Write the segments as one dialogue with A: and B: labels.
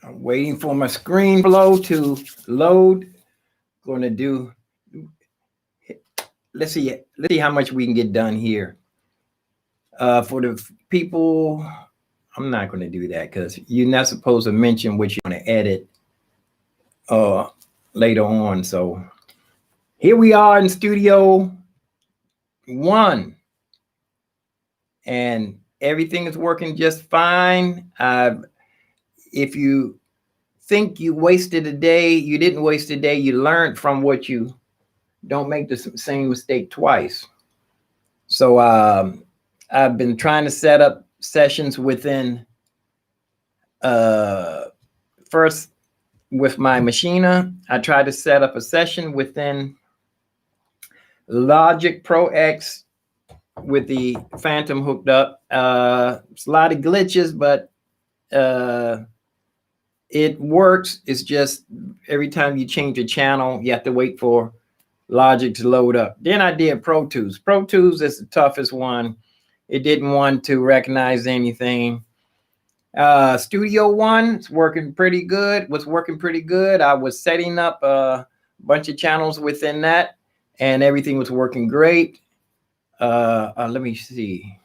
A: I'm waiting for my screen flow to load. Going to do. Let's see how much we can get done here. For the people, I'm not going to do that because you're not supposed to mention what you're going to edit later on. So here we are in Studio One, and everything is working just fine. If you think you wasted a day, you didn't waste a day. You learned from what you don't make the same mistake twice. So I've been trying to set up sessions within first with my Machina. I tried to set up a session within Logic Pro X with the Phantom hooked up. It's a lot of glitches, but it works. It's just every time you change a channel, you have to wait for Logic to load up. Then I did Pro Tools. Pro Tools is the toughest one. It didn't want to recognize anything. Studio One is working pretty good. Was working pretty good. I was setting up a bunch of channels within that, and everything was working great. Let me see.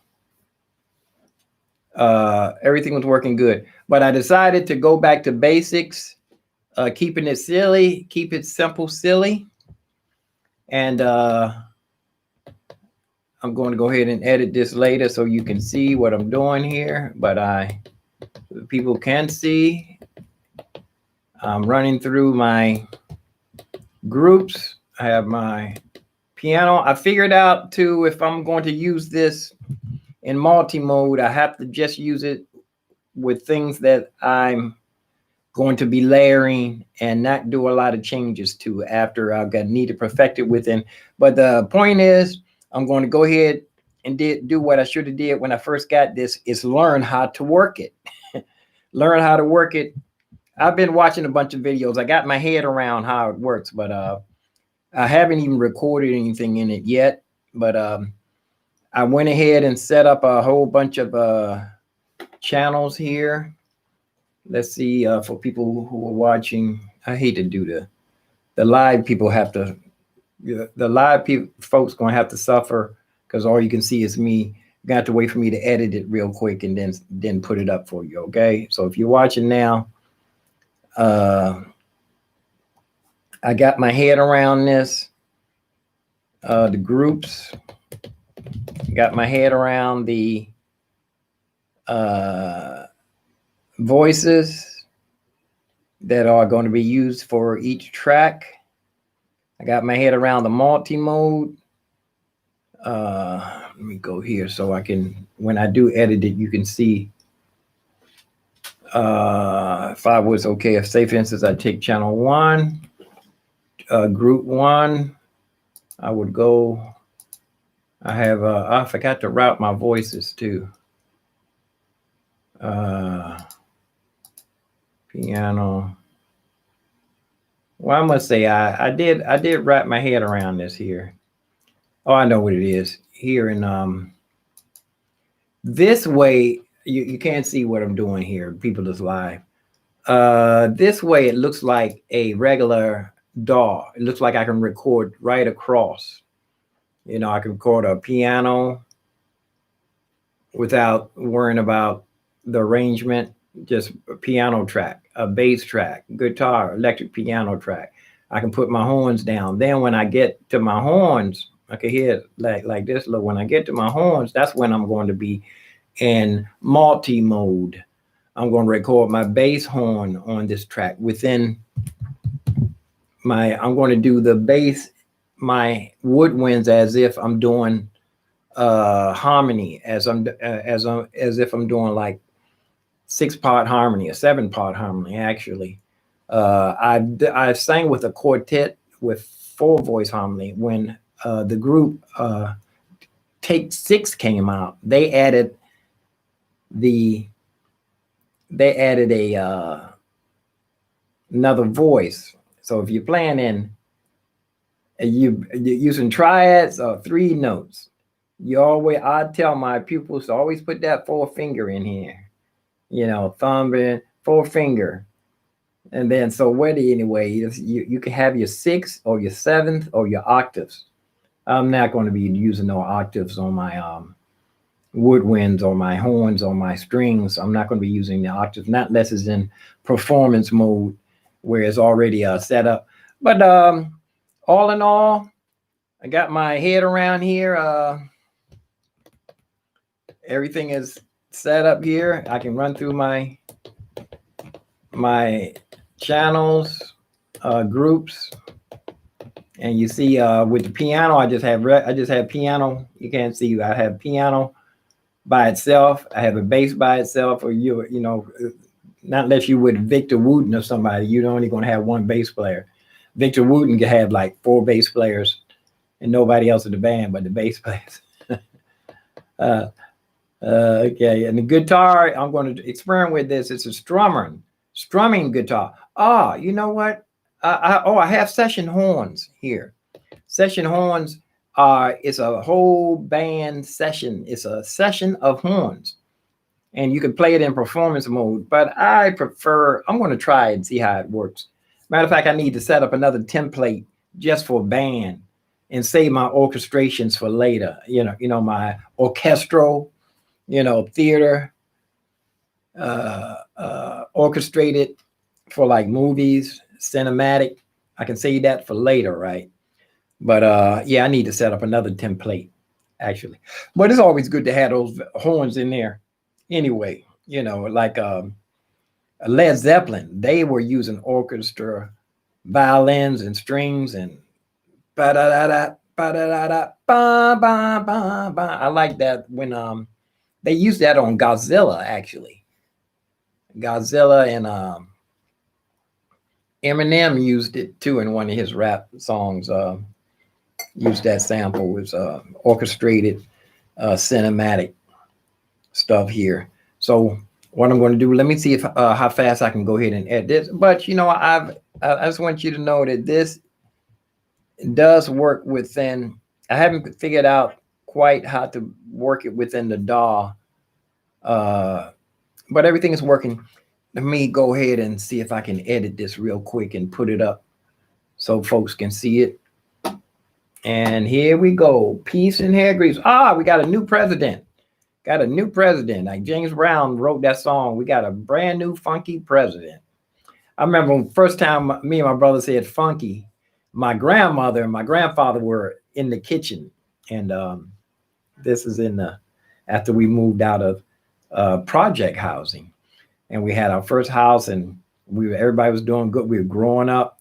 A: Everything was working good, but I decided to go back to basics, keeping it silly, keep it simple, silly. And I'm going to go ahead and edit this later so you can see what I'm doing here, but people can see I'm running through my groups. I have my piano. I figured out too, if I'm going to use this in multi-mode, I have to just use it with things that I'm going to be layering and not do a lot of changes to after I've got need to perfect it within. But the point is, I'm going to go ahead and do what I should have did when I first got this, is learn how to work it. Learn how to work it. I've been watching a bunch of videos. I got my head around how it works, but I haven't even recorded anything in it yet. But I went ahead and set up a whole bunch of channels here. Let's see, for people who are watching, I hate to do the live people have to, the live folks going to have to suffer because all you can see is me. You got to wait for me to edit it real quick and then put it up for you, okay? So if you're watching now, I got my head around this, the groups, got my head around the voices that are going to be used for each track. I got my head around the multi-mode. Let me go here so I can, when I do edit it, you can see if I was okay. If say for instance, I take channel one, group one, I would go, I have, I forgot to route my voices too. Piano. Well, I must say I did wrap my head around this here. Oh, I know what it is here. And this way you can't see what I'm doing here. People is live. This way it looks like a regular DAW. It looks like I can record right across. You know, I can record a piano without worrying about the arrangement. Just a piano track, a bass track, guitar, electric piano track. I can put my horns down. Then when I get to my horns, I can hear like this. Look, when I get to my horns, that's when I'm going to be in multi-mode. I'm going to record my bass horn on this track within my, I'm going to do the bass, my woodwinds as if I'm doing harmony, as if I'm doing like 6-part harmony, a 7-part harmony, actually. I sang with a quartet with 4-voice harmony. When the group Take 6 came out, they added another voice. So if you're playing in, you're using triads or 3 notes, I tell my pupils to always put that 4 finger in here. You know, thumb and 4 finger. And then, so whether anyway, you can have your sixth or your seventh or your octaves. I'm not going to be using no octaves on my woodwinds or my horns or my strings. I'm not going to be using the octaves, not unless it's in performance mode where it's already set up. But all in all, I got my head around here. Everything is set up here. I can run through my channels, groups, and you see with the piano, I just have piano. You can't see, I have piano by itself. I have a bass by itself, or you know, not unless you with Victor Wooten or somebody, you're only going to have one bass player. Victor Wooten can have like 4 bass players and nobody else in the band but the bass players. Okay, and the guitar, I'm going to experiment with this. It's a strumming guitar. Ah, you know what? I have session horns here. Session horns it's a whole band session. It's a session of horns, and you can play it in performance mode. But I prefer. I'm going to try it and see how it works. Matter of fact, I need to set up another template just for band and save my orchestrations for later. You know my orchestral, theater, orchestrated for like movies, cinematic. I can save that for later, right? But yeah, I need to set up another template actually. But it's always good to have those horns in there anyway. Like Led Zeppelin, they were using orchestra, violins and strings and ba da da da ba da da da ba ba ba ba. I like that when they used that on Godzilla actually. Godzilla and Eminem used it too in one of his rap songs. Used that sample. It was orchestrated cinematic stuff here. So what I'm going to do, let me see if how fast I can go ahead and edit this. But I just want you to know that this does work within. I haven't figured out quite how to work it within the DAW, but everything is working. Let me go ahead and see if I can edit this real quick and put it up so folks can see it. And here we go. Peace and hair grease. We got a new president. Got a new president. Like James Brown wrote that song. We got a brand new funky president. I remember when the first time me and my brother said funky, my grandmother and my grandfather were in the kitchen. And this is after we moved out of project housing. And we had our first house and everybody was doing good. We were growing up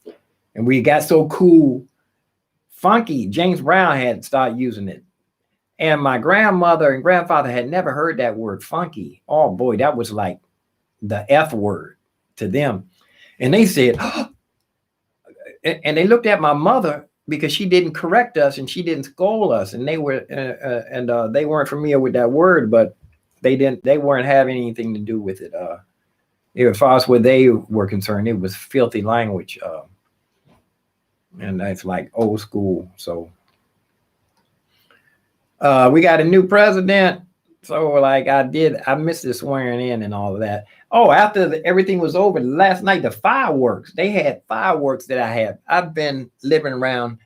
A: and we got so cool. Funky, James Brown had started using it. And my grandmother and grandfather had never heard that word funky. Oh boy, that was like the F word to them. And they said, and they looked at my mother because she didn't correct us and she didn't scold us. And they weren't familiar with that word, but they weren't having anything to do with it. As far as where they were concerned, it was filthy language. And that's like old school. So we got a new president. So like I missed the swearing in and all of that. Oh, after everything was over last night, the fireworks, they had fireworks that I have. I've been living around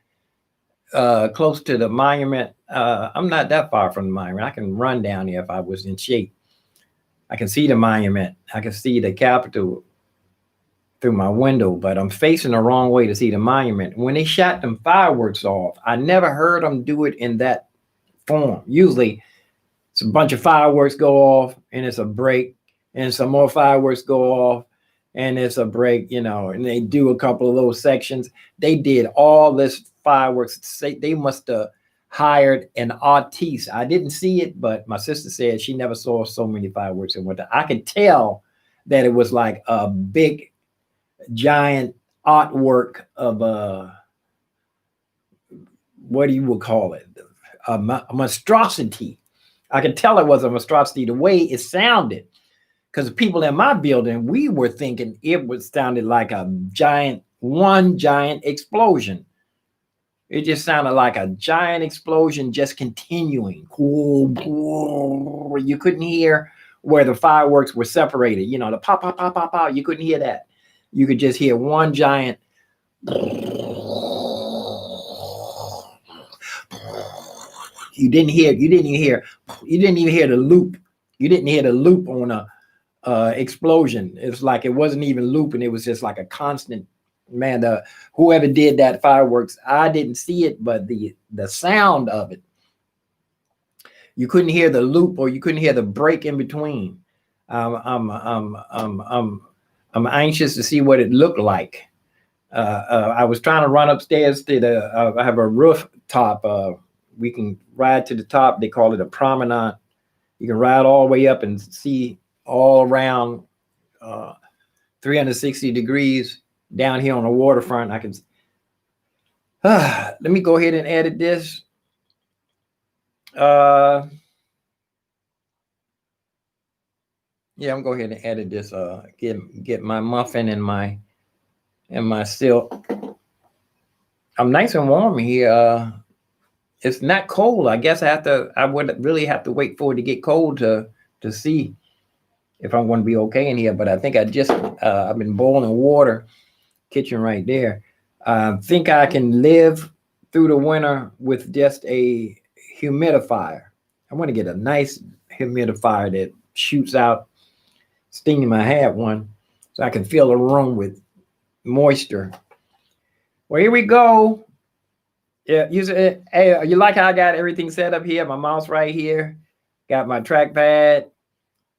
A: close to the monument. I'm not that far from the monument. I can run down there if I was in shape. I can see the monument. I can see the Capitol through my window, but I'm facing the wrong way to see the monument. When they shot them fireworks off, I never heard them do it in that form. Usually it's a bunch of fireworks go off and it's a break and some more fireworks go off and it's a break, and they do a couple of those sections. They did all this fireworks. They must have hired an artiste. I didn't see it, but my sister said she never saw so many fireworks in one time. I could tell that it was like a big giant artwork of what do you would call it? A monstrosity. I could tell it was a monstrosity the way it sounded, because the people in my building, we were thinking it sounded like one giant explosion. It just sounded like a giant explosion just continuing. You couldn't hear where the fireworks were separated. The pop, pop, pop, pop, pop. You couldn't hear that. you could just hear one giant. You didn't even hear the loop. You didn't hear the loop on a explosion. It's like it wasn't even looping. It was just like a constant. Man, whoever did that fireworks, I didn't see it, but the sound of it, you couldn't hear the loop or you couldn't hear the break in between. I'm anxious to see what it looked like. I was trying to run upstairs to the. I have a rooftop. We can ride to the top. They call it a promenade. You can ride all the way up and see all around 360 degrees down here on the waterfront. I can. Let me go ahead and edit this. Yeah, I'm going to go ahead and edit this. Get my muffin and my silk. I'm nice and warm here. It's not cold. I guess I would really have to wait for it to get cold to see if I'm going to be okay in here. But I think I've been boiling water, kitchen right there. I think I can live through the winter with just a humidifier. I want to get a nice humidifier that shoots out steam. I have one, so I can fill the room with moisture. Well, here we go. Yeah, hey, you like how I got everything set up here? My mouse right here, got my trackpad,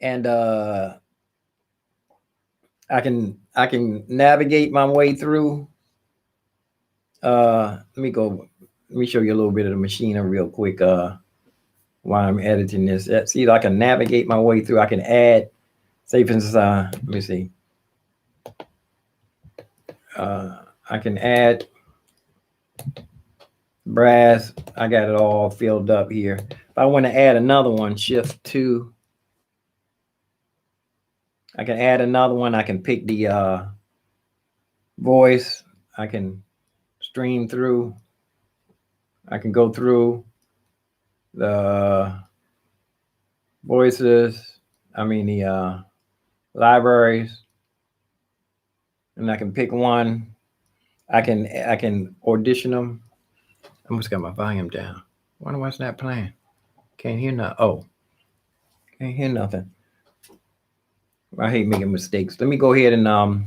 A: and I can navigate my way through. Let me show you a little bit of the Machina real quick while I'm editing this. See, I can navigate my way through. I can add, say for instance, let me see. I can add brass. I got it all filled up here. If I want to add another one, shift 2. I can add another one. I can pick the voice. I can stream through. I can go through the voices. The libraries, and I can pick one. I can audition them. I almost got my volume down. Wonder why it's not playing. Can't hear nothing. Oh, can't hear nothing. I hate making mistakes. Let me go ahead and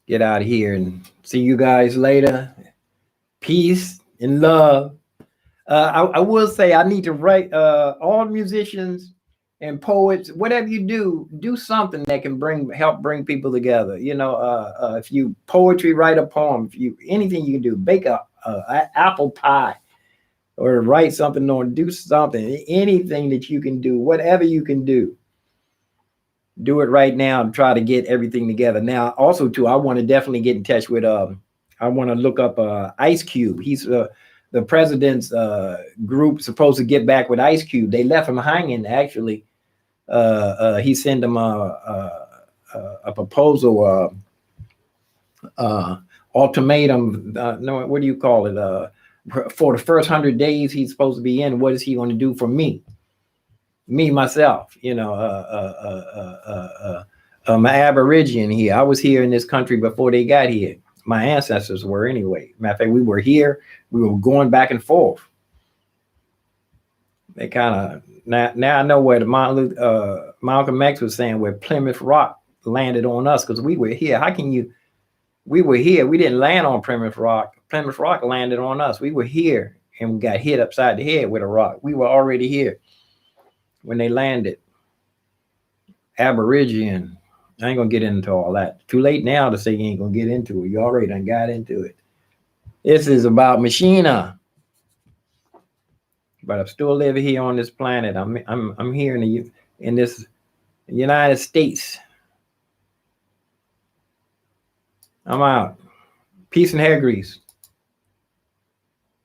A: get out of here and see you guys later. Peace and love. I will say I need to write all musicians and poets, whatever you do something that can help bring people together. If you poetry, write a poem. If you anything you can do, bake a apple pie, or write something, or do something. Anything that you can do, whatever you can do it right now and try to get everything together. Now, also too, I want to definitely get in touch with. I want to look up Ice Cube. He's the president's group supposed to get back with Ice Cube. They left him hanging. Actually, he sent him a proposal, ultimatum. No, what do you call it? For the first 100 days he's supposed to be in. What is he going to do for me? Myself, I'm an Aborigine here. I was here in this country before they got here. My ancestors were anyway. Matter of fact, we were here. We were going back and forth. They kind of now I know where Malcolm X was saying where Plymouth Rock landed on us, because we were here. We were here. We didn't land on Plymouth Rock. Plymouth Rock landed on us. We were here and we got hit upside the head with a rock. We were already here when they landed. Aborigine. I ain't gonna get into all that. Too late now to say you ain't gonna get into it. You already done got into it. This is about Machina. But I'm still living here on this planet. I'm here in this United States. I'm out. Peace and hair grease.